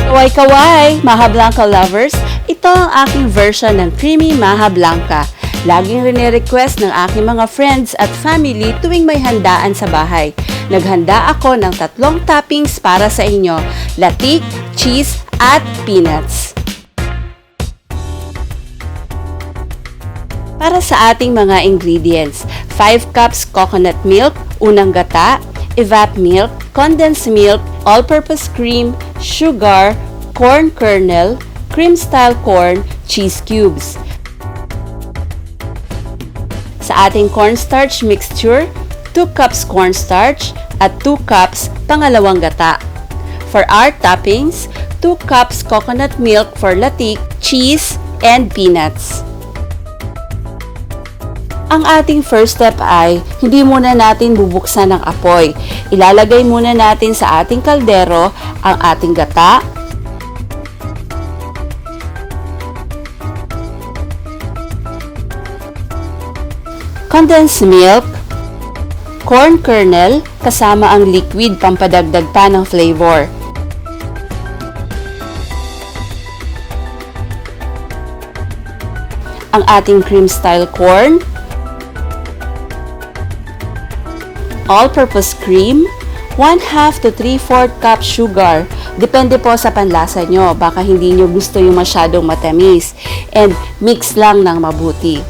Kaway-kaway, Maja Blanca lovers! Ito ang aking version ng Creamy Maja Blanca. Laging rene-request ng aking mga friends at family tuwing may handaan sa bahay. Naghanda ako ng 3 toppings para sa inyo, latik, cheese, at peanuts. Para sa ating mga ingredients, 5 cups coconut milk, unang gata, evap milk, condensed milk, all-purpose cream, sugar, corn kernel, cream-style corn, cheese cubes. Sa ating cornstarch mixture, 2 cups cornstarch at 2 cups pangalawang gata. For our toppings, 2 cups coconut milk for latik, cheese, and peanuts. Ang ating first step ay, hindi muna natin bubuksan ang apoy. Ilalagay muna natin sa ating kaldero ang ating gata, condensed milk, corn kernel, kasama ang liquid pampadagdag pa ng flavor. Ang ating cream-style corn, all-purpose cream, 1/2 to 3/4 cup sugar. Depende po sa panlasa nyo. Baka hindi nyo gusto yung masyadong matamis. And mix lang ng mabuti.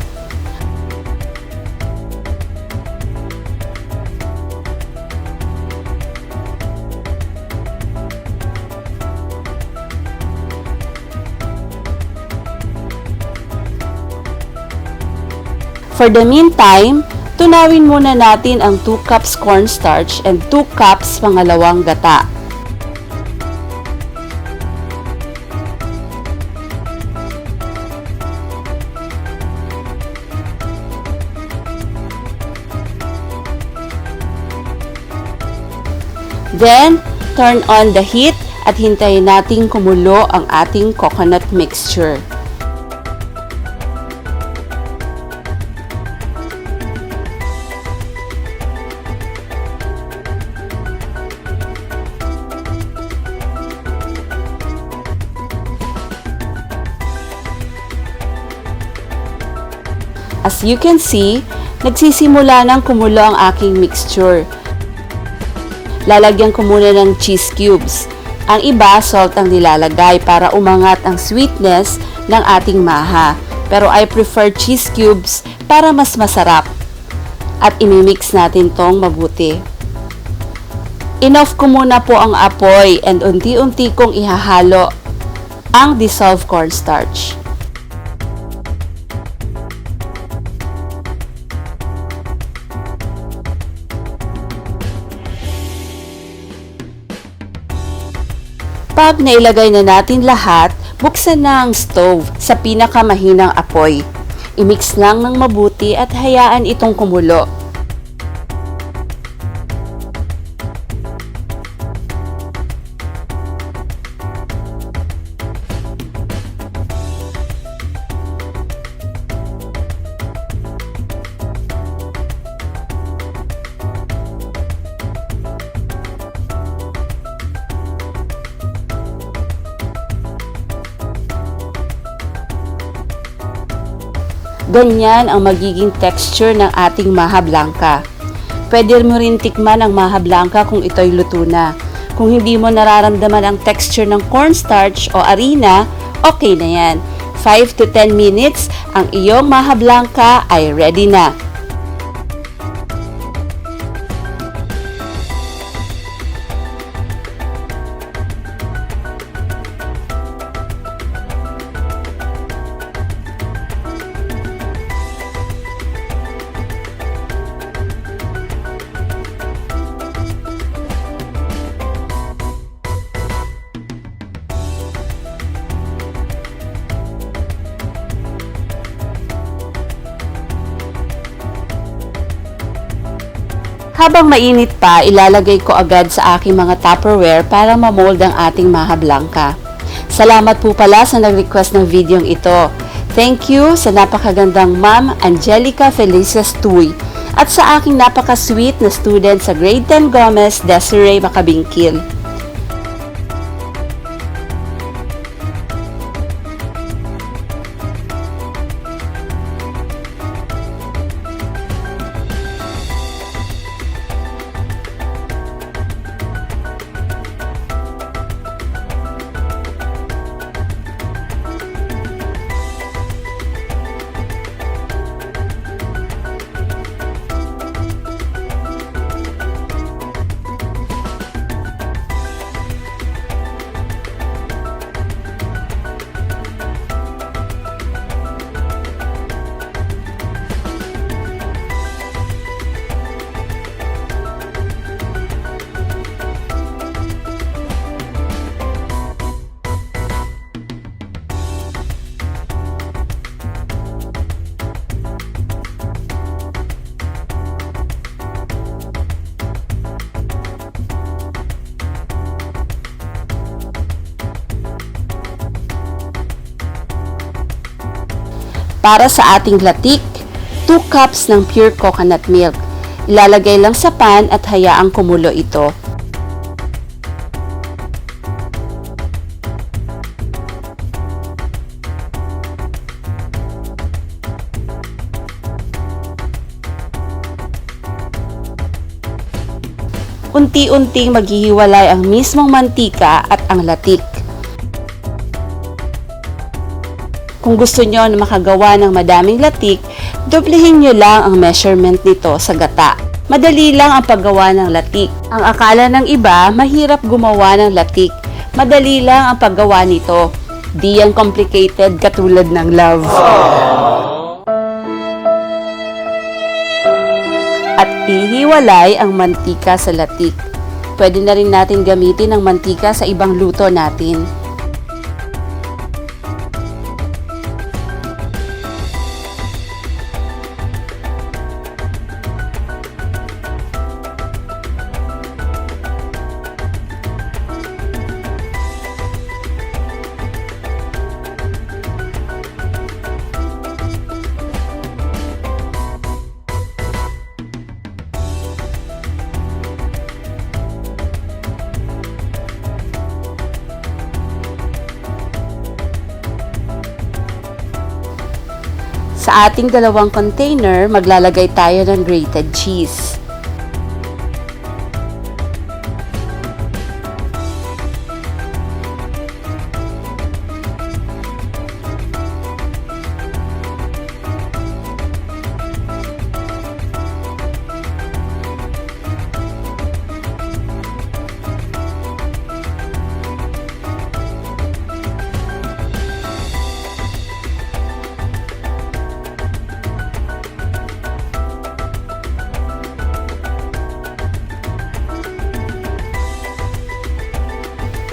For the meantime, tunawin muna natin ang 2 cups cornstarch and 2 cups pangalawang gata. Then, turn on the heat at hintayin nating kumulo ang ating coconut mixture. As you can see, nagsisimula ng kumulo ang aking mixture. Lalagyan ko muna ng cheese cubes. Ang iba, salt ang nilalagay para umangat ang sweetness ng ating maha. Pero I prefer cheese cubes para mas masarap. At imimix natin tong mabuti. Inoff ko muna po ang apoy and unti-unti kong ihahalo ang dissolved cornstarch. Pag nailagay na natin lahat, buksan na ang stove sa pinakamahinang apoy. I-mix lang ng mabuti at hayaan itong kumulo. Ganyan ang magiging texture ng ating Maja Blanca. Pwede mo rin tikman ang Maja Blanca kung ito'y luto na. Kung hindi mo nararamdaman ang texture ng cornstarch o harina, okay na yan. 5 to 10 minutes, ang iyong Maja Blanca ay ready na. Habang mainit pa, ilalagay ko agad sa aking mga Tupperware para ma-mold ang ating Maja Blanca. Salamat po pala sa nag-request ng videong ito. Thank you sa napakagandang Ma'am Angelica Felicias Tuy at sa aking napaka-sweet na student sa Grade 10 Gomez, Desiree Macabingkil. Para sa ating latik, 2 cups ng pure coconut milk. Ilalagay lang sa pan at hayaang kumulo ito. Unti-unting maghihiwalay ang mismong mantika at ang latik. Kung gusto nyo na makagawa ng madaming latik, doblehin nyo lang ang measurement nito sa gata. Madali lang ang paggawa ng latik. Ang akala ng iba, mahirap gumawa ng latik. Madali lang ang paggawa nito. Di yan complicated katulad ng love. At ihiwalay ang mantika sa latik. Pwede na rin natin gamitin ang mantika sa ibang luto natin. Sa ating dalawang container, maglalagay tayo ng grated cheese.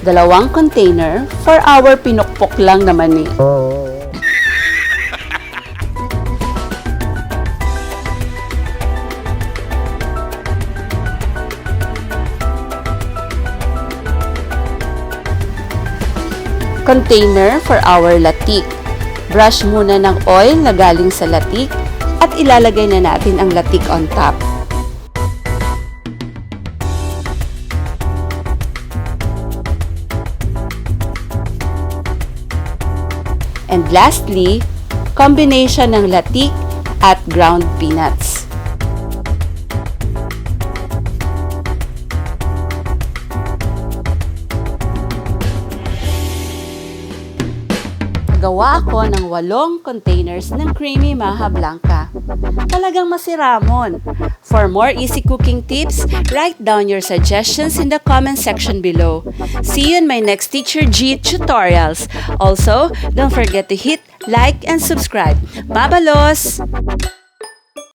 Dalawang container, for our pinukpok lang naman eh. Container for our latik. Brush muna ng oil na galing sa latik at ilalagay na natin ang latik on top. And lastly, combination ng latik at ground peanuts. Gawa ako ng 8 containers ng Creamy Maja Blanca. Talagang masiramon. For more easy cooking tips, write down your suggestions in the comment section below. See you in my next Teacher G tutorials. Also, don't forget to hit like and subscribe. Mabalos!